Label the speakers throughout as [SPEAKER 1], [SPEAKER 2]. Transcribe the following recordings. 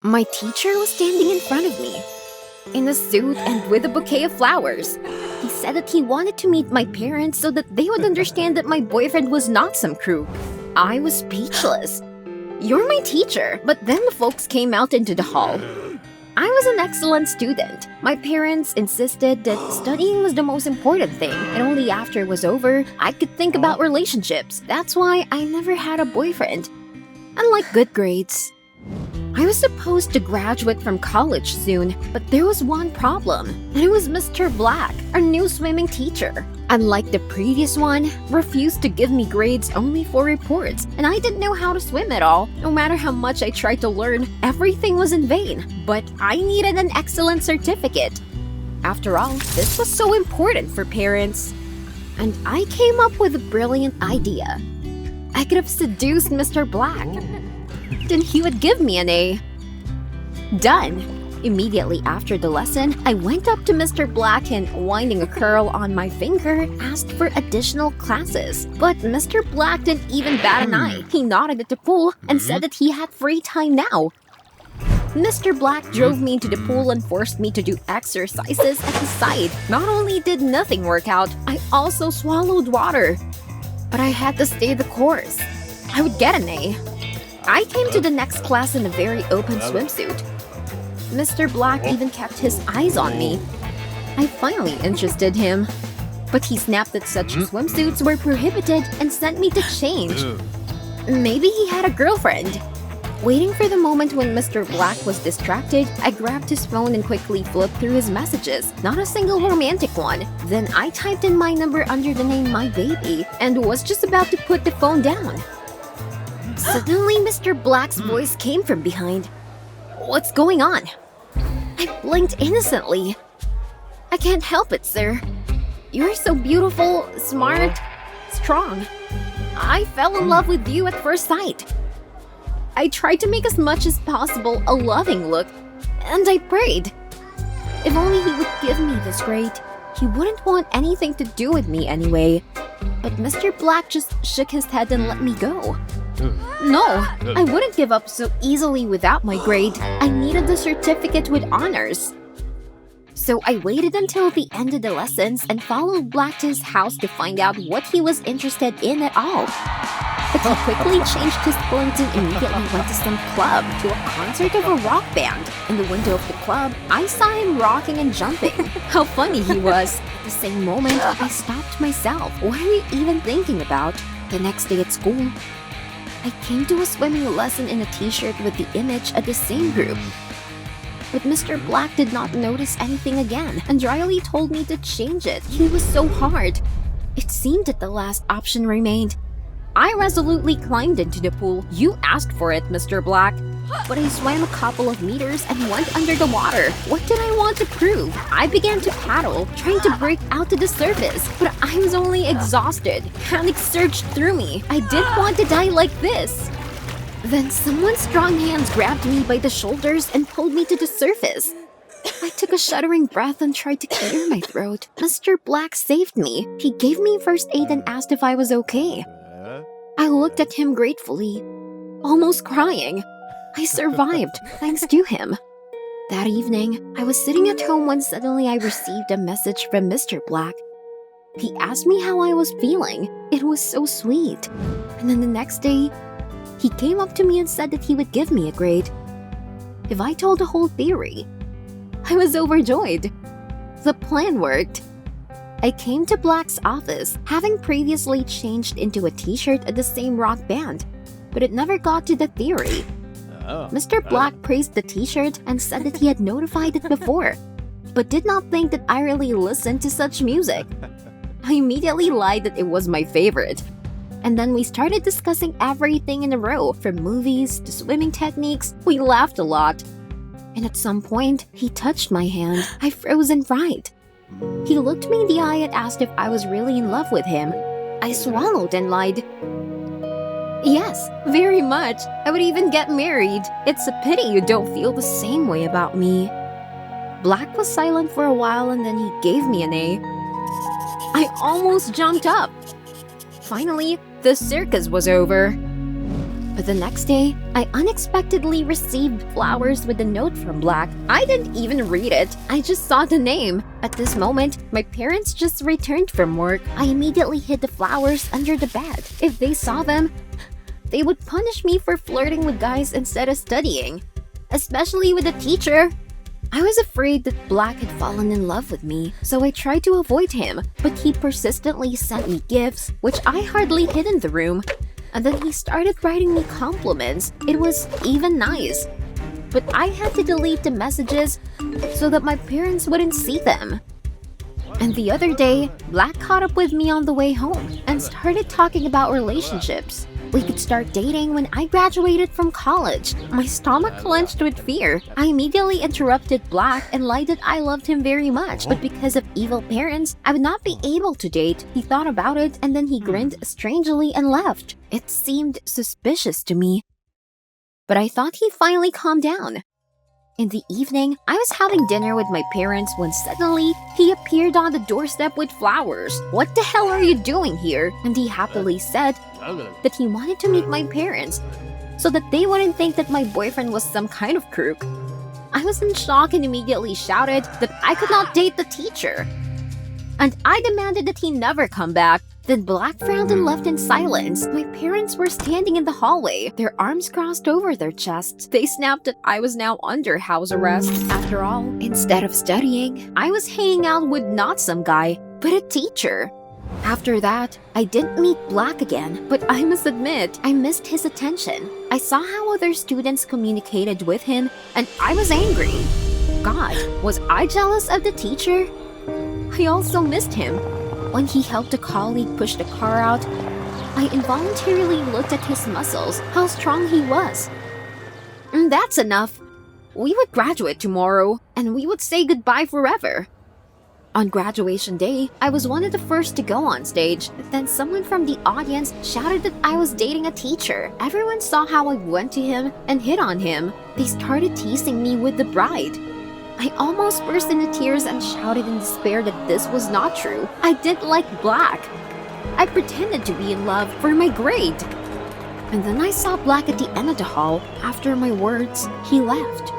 [SPEAKER 1] My teacher was standing in front of me, in a suit and with a bouquet of flowers. He said that he wanted to meet my parents so that they would understand that my boyfriend was not some crook. I was speechless. "You're my teacher," but then the folks came out into the hall. I was an excellent student. My parents insisted that studying was the most important thing, and only after it was over, I could think about relationships. That's why I never had a boyfriend. Unlike good grades. I was supposed to graduate from college soon, but there was one problem, and it was Mr. Black, our new swimming teacher. Unlike the previous one, refused to give me grades only for reports, and I didn't know how to swim at all. No matter how much I tried to learn, everything was in vain, but I needed an excellent certificate. After all, this was so important for parents. And I came up with a brilliant idea. I could have seduced Mr. Black. Then he would give me an A. Done! Immediately after the lesson, I went up to Mr. Black and, winding a curl on my finger, asked for additional classes. But Mr. Black didn't even bat an eye. He nodded at the pool and said that he had free time now. Mr. Black drove me to the pool and forced me to do exercises at the side. Not only did nothing work out, I also swallowed water. But I had to stay the course. I would get an A. I came to the next class in a very open swimsuit. Mr. Black even kept his eyes on me. I finally interested him. But he snapped that such swimsuits were prohibited and sent me to change. Maybe he had a girlfriend. Waiting for the moment when Mr. Black was distracted, I grabbed his phone and quickly flipped through his messages. Not a single romantic one. Then I typed in my number under the name My Baby and was just about to put the phone down. Suddenly, Mr. Black's voice came from behind. "What's going on?" I blinked innocently. "I can't help it, sir. You're so beautiful, smart, strong. I fell in love with you at first sight." I tried to make as much as possible a loving look, and I prayed. If only he would give me this grade. He wouldn't want anything to do with me anyway. But Mr. Black just shook his head and let me go. No, I wouldn't give up so easily without my grade. I needed the certificate with honors. So I waited until the end of the lessons and followed Black to his house to find out what he was interested in at all. But he quickly changed his plans and immediately went to some club, to a concert of a rock band. In the window of the club, I saw him rocking and jumping. How funny he was. At the same moment, I stopped myself. What are you even thinking about? The next day at school, I came to a swimming lesson in a t-shirt with the image of the same group. But Mr. Black did not notice anything again and dryly told me to change it. He was so hard. It seemed that the last option remained. I resolutely climbed into the pool. "You asked for it, Mr. Black." But I swam a couple of meters and went under the water. What did I want to prove? I began to paddle, trying to break out to the surface, but I was only exhausted. Panic surged through me. I didn't want to die like this. Then someone's strong hands grabbed me by the shoulders and pulled me to the surface. I took a shuddering breath and tried to clear my throat. Mr. Black saved me. He gave me first aid and asked if I was okay. I looked at him gratefully, almost crying. I survived, thanks to him. That evening, I was sitting at home when suddenly I received a message from Mr. Black. He asked me how I was feeling. It was so sweet. And then the next day, he came up to me and said that he would give me a grade if I told the whole theory. I was overjoyed. The plan worked. I came to Black's office, having previously changed into a t-shirt of the same rock band, but it never got to the theory. Mr. Black praised the t-shirt and said that he had notified it before, but did not think that I really listened to such music. I immediately lied that it was my favorite. And then we started discussing everything in a row, from movies to swimming techniques. We laughed a lot. And at some point, he touched my hand. I froze in fright. He looked me in the eye and asked if I was really in love with him. I swallowed and lied. Yes, very much. I would even get married. It's a pity you don't feel the same way about me. Black was silent for a while and then he gave me an A. I almost jumped up. Finally, the circus was over. But the next day, I unexpectedly received flowers with a note from Black. I didn't even read it. I just saw the name. At this moment, my parents just returned from work. I immediately hid the flowers under the bed. If they saw them, they would punish me for flirting with guys instead of studying, especially with the teacher. I was afraid that Black had fallen in love with me, so I tried to avoid him, but he persistently sent me gifts, which I hardly hid in the room. And then he started writing me compliments. It was even nice. But I had to delete the messages so that my parents wouldn't see them. And the other day, Black caught up with me on the way home and started talking about relationships. We could start dating when I graduated from college. My stomach clenched with fear. I immediately interrupted Black and lied that I loved him very much, but because of evil parents, I would not be able to date. He thought about it and then he grinned strangely and left. It seemed suspicious to me, but I thought he finally calmed down. In the evening, I was having dinner with my parents when suddenly he appeared on the doorstep with flowers. "What the hell are you doing here?" And he happily said that he wanted to meet my parents so that they wouldn't think that my boyfriend was some kind of crook. I was in shock and immediately shouted that I could not date the teacher. And I demanded that he never come back. Then Black frowned and left in silence. My parents were standing in the hallway, their arms crossed over their chests. They snapped that I was now under house arrest. After all, instead of studying, I was hanging out with not some guy, but a teacher. After that, I didn't meet Black again, but I must admit, I missed his attention. I saw how other students communicated with him, and I was angry. God, was I jealous of the teacher? I also missed him. When he helped a colleague push the car out, I involuntarily looked at his muscles, how strong he was. That's enough. We would graduate tomorrow, and we would say goodbye forever. On graduation day, I was one of the first to go on stage. Then someone from the audience shouted that I was dating a teacher. Everyone saw how I went to him and hit on him. They started teasing me with the bride. I almost burst into tears and shouted in despair that this was not true. I didn't like Black. I pretended to be in love for my grade. And then I saw Black at the end of the hall. After my words, he left.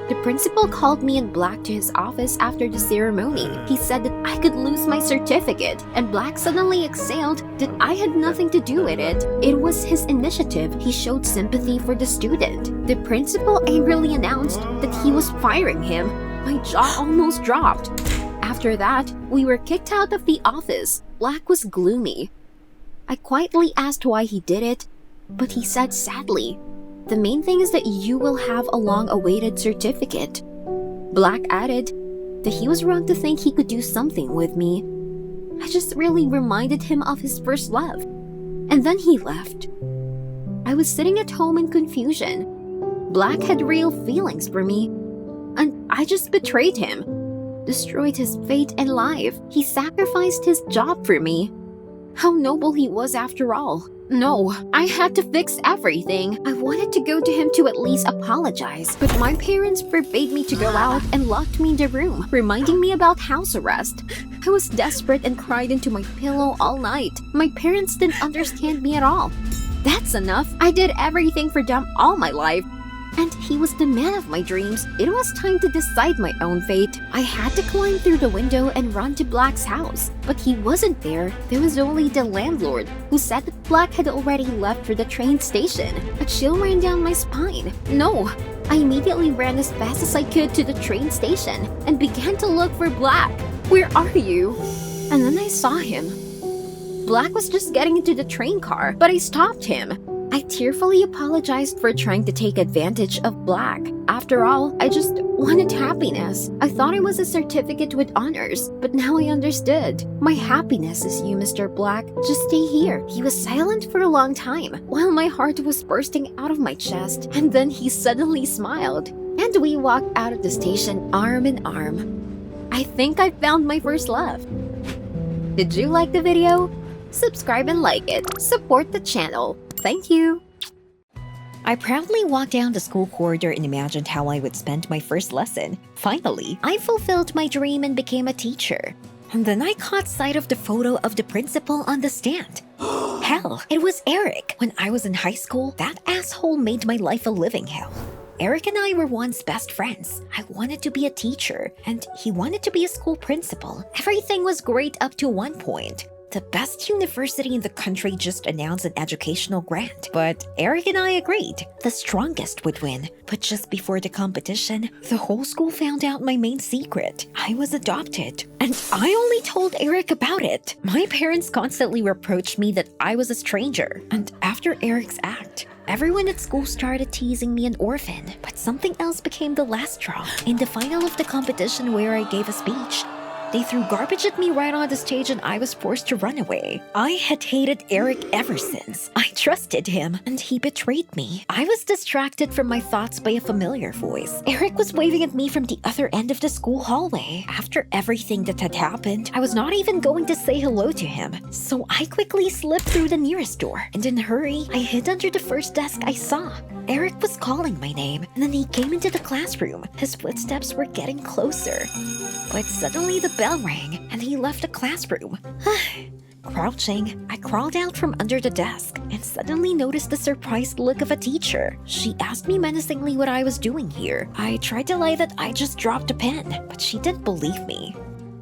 [SPEAKER 1] The principal called me and Black to his office after the ceremony. He said that I could lose my certificate, and Black suddenly exhaled that I had nothing to do with it. It was his initiative. He showed sympathy for the student. The principal angrily announced that he was firing him. My jaw almost dropped. After that, we were kicked out of the office. Black was gloomy. I quietly asked why he did it, but he said sadly, "The main thing is that you will have a long-awaited certificate." Black added that he was wrong to think he could do something with me. I just really reminded him of his first love. And then he left. I was sitting at home in confusion. Black had real feelings for me, and I just betrayed him, destroyed his fate and life. He sacrificed his job for me. How noble he was after all. No, I had to fix everything. I wanted to go to him to at least apologize, but my parents forbade me to go out and locked me in the room, reminding me about house arrest. I was desperate and cried into my pillow all night. My parents didn't understand me at all. That's enough. I did everything for them all my life. And he was the man of my dreams. It was time to decide my own fate. I had to climb through the window and run to Black's house. But he wasn't there. There was only the landlord, who said that Black had already left for the train station. A chill ran down my spine. No! I immediately ran as fast as I could to the train station and began to look for Black. "Where are you?" And then I saw him. Black was just getting into the train car, but I stopped him. I tearfully apologized for trying to take advantage of Black. After all, I just wanted happiness. I thought it was a certificate with honors, but now I understood. My happiness is you, Mr. Black. Just stay here. He was silent for a long time, while my heart was bursting out of my chest, and then he suddenly smiled. And we walked out of the station arm in arm. I think I found my first love. Did you like the video? Subscribe and like it. Support the channel. Thank you.
[SPEAKER 2] I proudly walked down the school corridor and imagined how I would spend my first lesson. Finally, I fulfilled my dream and became a teacher. And then I caught sight of the photo of the principal on the stand. Hell, it was Eric. When I was in high school, that asshole made my life a living hell. Eric and I were once best friends. I wanted to be a teacher, and he wanted to be a school principal. Everything was great up to one point. The best university in the country just announced an educational grant, but Eric and I agreed the strongest would win. But just before the competition, the whole school found out my main secret. I was adopted, and I only told Eric about it. My parents constantly reproached me that I was a stranger, and after Eric's act, everyone at school started teasing me an orphan. But something else became the last straw. In the final of the competition where I gave a speech, they threw garbage at me right on the stage and I was forced to run away. I had hated Eric ever since. I trusted him and he betrayed me. I was distracted from my thoughts by a familiar voice. Eric was waving at me from the other end of the school hallway. After everything that had happened, I was not even going to say hello to him. So I quickly slipped through the nearest door, and in a hurry, I hid under the first desk I saw. Eric was calling my name, and then he came into the classroom. His footsteps were getting closer. But suddenly the bell rang, and he left the classroom. Crouching, I crawled out from under the desk and suddenly noticed the surprised look of a teacher. She asked me menacingly what I was doing here. I tried to lie that I just dropped a pen, but she didn't believe me.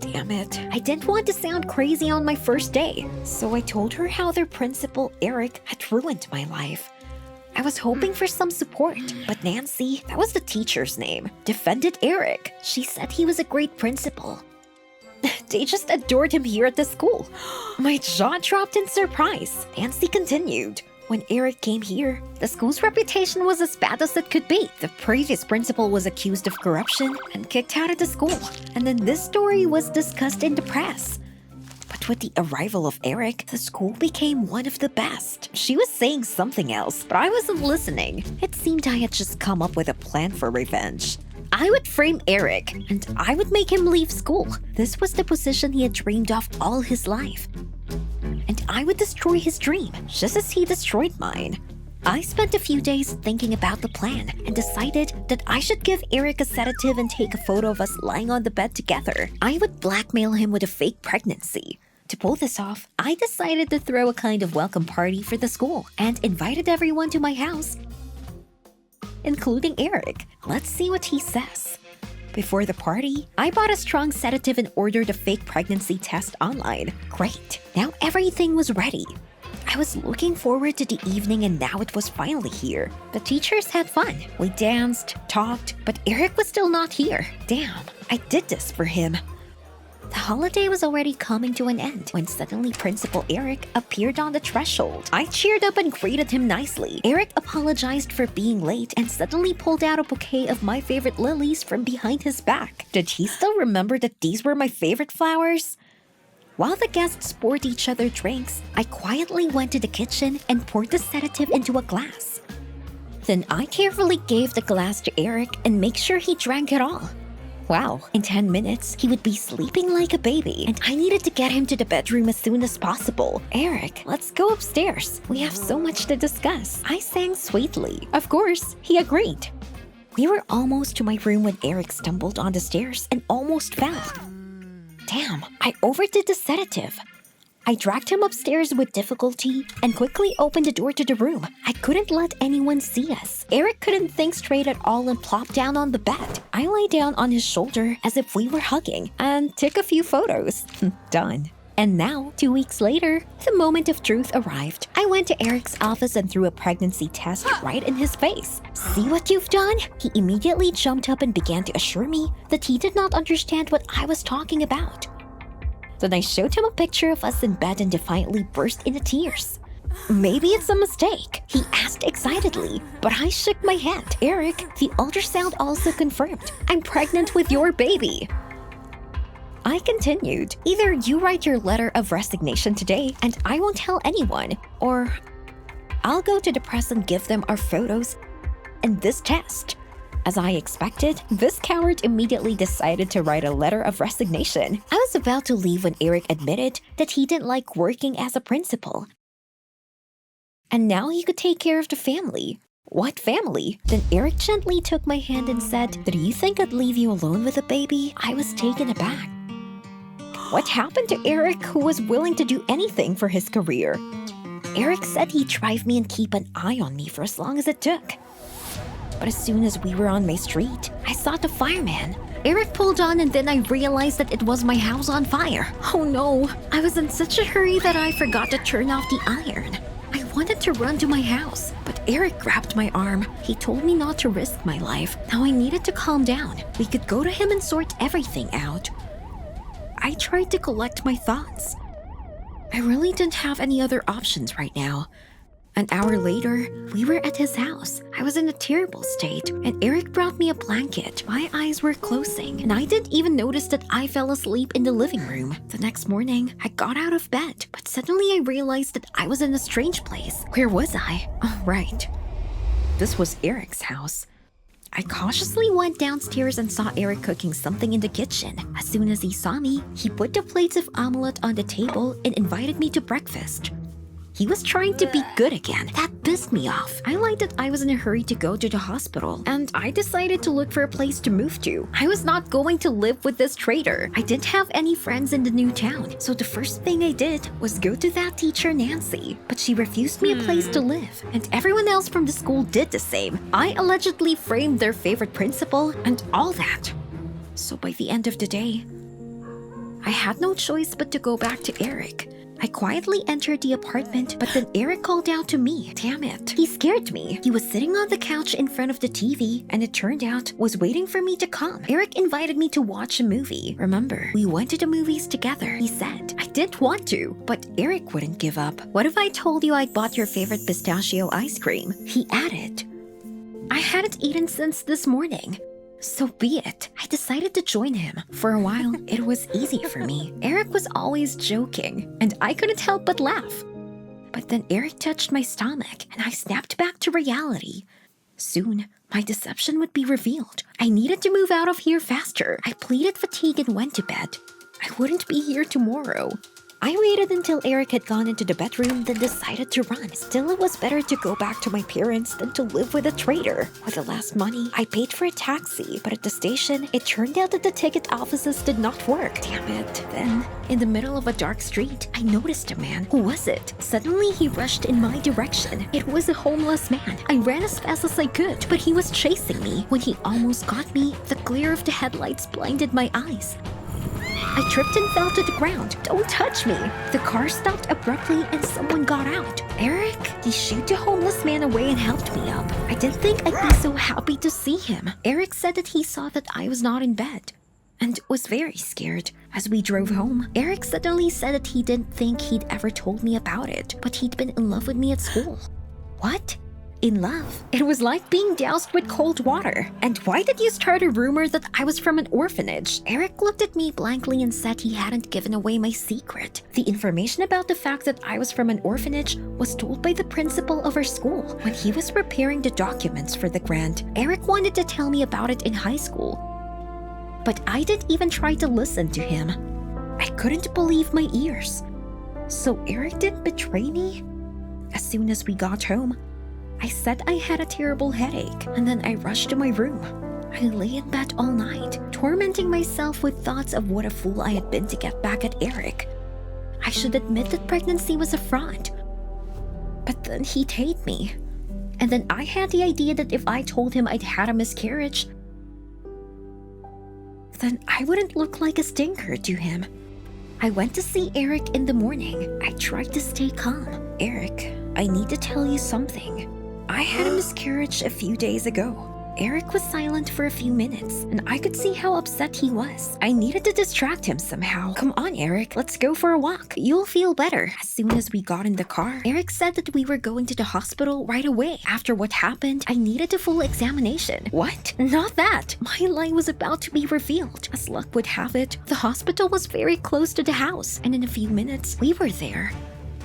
[SPEAKER 2] Damn it. I didn't want to sound crazy on my first day, so I told her how their principal, Eric, had ruined my life. I was hoping for some support, but Nancy, that was the teacher's name, defended Eric. She said he was a great principal. They just adored him here at the school. My jaw dropped in surprise. Nancy continued. When Eric came here, the school's reputation was as bad as it could be. The previous principal was accused of corruption and kicked out of the school. And then this story was discussed in the press. But with the arrival of Eric, the school became one of the best. She was saying something else, but I wasn't listening. It seemed I had just come up with a plan for revenge. I would frame Eric, and I would make him leave school. This was the position he had dreamed of all his life. And I would destroy his dream, just as he destroyed mine. I spent a few days thinking about the plan and decided that I should give Eric a sedative and take a photo of us lying on the bed together. I would blackmail him with a fake pregnancy. To pull this off, I decided to throw a kind of welcome party for the school and invited everyone to my house, including Eric. Let's see what he says. Before the party, I bought a strong sedative and ordered a fake pregnancy test online. Great. Now everything was ready. I was looking forward to the evening and now it was finally here. The teachers had fun. We danced, talked, but Eric was still not here. Damn, I did this for him. The holiday was already coming to an end when suddenly Principal Eric appeared on the threshold. I cheered up and greeted him nicely. Eric apologized for being late and suddenly pulled out a bouquet of my favorite lilies from behind his back. Did he still remember that these were my favorite flowers? While the guests poured each other drinks, I quietly went to the kitchen and poured the sedative into a glass. Then I carefully gave the glass to Eric and made sure he drank it all. Wow, in 10 minutes, he would be sleeping like a baby, and I needed to get him to the bedroom as soon as possible. Eric, let's go upstairs. We have so much to discuss. I sang sweetly. Of course, he agreed. We were almost to my room when Eric stumbled on the stairs and almost fell. Damn, I overdid the sedative. I dragged him upstairs with difficulty and quickly opened the door to the room. I couldn't let anyone see us. Eric couldn't think straight at all and plopped down on the bed. I lay down on his shoulder as if we were hugging and took a few photos. Done. And now, 2 weeks later, the moment of truth arrived. I went to Eric's office and threw a pregnancy test right in his face. See what you've done? He immediately jumped up and began to assure me that he did not understand what I was talking about. Then I showed him a picture of us in bed and defiantly burst into tears. Maybe it's a mistake, he asked excitedly, but I shook my head. Eric, the ultrasound also confirmed. I'm pregnant with your baby. I continued. Either you write your letter of resignation today and I won't tell anyone, or I'll go to the press and give them our photos and this test. As I expected, this coward immediately decided to write a letter of resignation. I was about to leave when Eric admitted that he didn't like working as a principal. And now he could take care of the family. What family? Then Eric gently took my hand and said, "Do you think I'd leave you alone with a baby?" I was taken aback. What happened to Eric, who was willing to do anything for his career? Eric said he'd drive me and keep an eye on me for as long as it took. But as soon as we were on my street, I saw the fireman.
[SPEAKER 1] Eric pulled on and then I realized that it was my house on fire. Oh no, I was in such a hurry that I forgot to turn off the iron. I wanted to run to my house, but Eric grabbed my arm. He told me not to risk my life. Now I needed to calm down. We could go to him and sort everything out. I tried to collect my thoughts. I really didn't have any other options right now. An hour later, we were at his house. I was in a terrible state, and Eric brought me a blanket. My eyes were closing, and I didn't even notice that I fell asleep in the living room. The next morning, I got out of bed, but suddenly I realized that I was in a strange place. Where was I? Oh, right. This was Eric's house. I cautiously went downstairs and saw Eric cooking something in the kitchen. As soon as he saw me, he put the plates of omelette on the table and invited me to breakfast. He was trying to be good again. That pissed me off. I lied that I was in a hurry to go to the hospital, and I decided to look for a place to move to. I was not going to live with this traitor. I didn't have any friends in the new town, so the first thing I did was go to that teacher Nancy. But she refused me a place to live, and everyone else from the school did the same. I allegedly framed their favorite principal and all that. So by the end of the day, I had no choice but to go back to Eric. I quietly entered the apartment, but then Eric called out to me. Damn it. He scared me. He was sitting on the couch in front of the TV, and it turned out was waiting for me to come. Eric invited me to watch a movie. Remember, we went to the movies together, he said. I didn't want to, but Eric wouldn't give up. What if I told you I'd bought your favorite pistachio ice cream? He added. I hadn't eaten since this morning. So be it. I decided to join him. For a while, it was easy for me. Eric was always joking, and I couldn't help but laugh. But then Eric touched my stomach, and I snapped back to reality. Soon, my deception would be revealed. I needed to move out of here faster. I pleaded fatigue and went to bed. I wouldn't be here tomorrow. I waited until Eric had gone into the bedroom, then decided to run. Still, it was better to go back to my parents than to live with a traitor. With the last money, I paid for a taxi, but at the station, it turned out that the ticket offices did not work. Damn it. Then, in the middle of a dark street, I noticed a man. Who was it? Suddenly, he rushed in my direction. It was a homeless man. I ran as fast as I could, but he was chasing me. When he almost got me, the glare of the headlights blinded my eyes. I tripped and fell to the ground. Don't touch me. The car stopped abruptly and someone got out. Eric, he shooed the homeless man away and helped me up. I didn't think I'd be so happy to see him. Eric said that he saw that I was not in bed and was very scared. As we drove home, Eric suddenly said that he didn't think he'd ever told me about it, but he'd been in love with me at school. What? In love? It was like being doused with cold water. And why did you start a rumor that I was from an orphanage? Eric looked at me blankly and said he hadn't given away my secret. The information about the fact that I was from an orphanage was told by the principal of our school. When he was preparing the documents for the grant, Eric wanted to tell me about it in high school. But I didn't even try to listen to him. I couldn't believe my ears. So Eric didn't betray me? As soon as we got home, I said I had a terrible headache, and then I rushed to my room. I lay in bed all night, tormenting myself with thoughts of what a fool I had been to get back at Eric. I should admit that pregnancy was a fraud. But then he'd hate me. And then I had the idea that if I told him I'd had a miscarriage, then I wouldn't look like a stinker to him. I went to see Eric in the morning. I tried to stay calm. Eric, I need to tell you something. I had a miscarriage a few days ago. Eric was silent for a few minutes, and I could see how upset he was. I needed to distract him somehow. Come on, Eric, let's go for a walk. You'll feel better. As soon as we got in the car, Eric said that we were going to the hospital right away. After what happened, I needed a full examination. What? Not that. My lie was about to be revealed. As luck would have it, the hospital was very close to the house, and in a few minutes, we were there.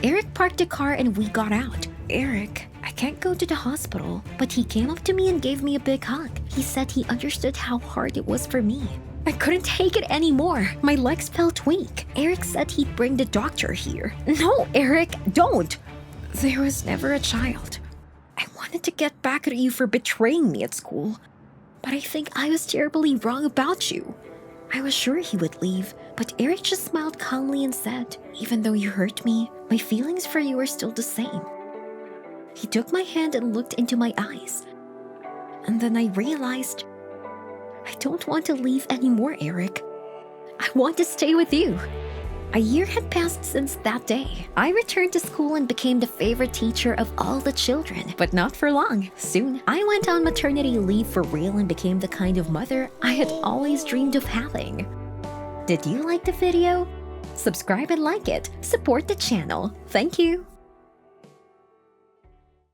[SPEAKER 1] Eric parked the car and we got out. Eric, I can't go to the hospital, but he came up to me and gave me a big hug. He said he understood how hard it was for me. I couldn't take it anymore. My legs felt weak. Eric said he'd bring the doctor here. No, Eric, don't. There was never a child. I wanted to get back at you for betraying me at school, but I think I was terribly wrong about you.
[SPEAKER 2] I was sure he would leave, but Eric just smiled calmly and said, "Even though you hurt me, my feelings for you are still the same." He took my hand and looked into my eyes. And then I realized, I don't want to leave anymore, Eric. I want to stay with you. A year had passed since that day. I returned to school and became the favorite teacher of all the children, but not for long. Soon, I went on maternity leave for real and became the kind of mother I had always dreamed of having. Did you like the video? Subscribe and like it. Support the channel. Thank you.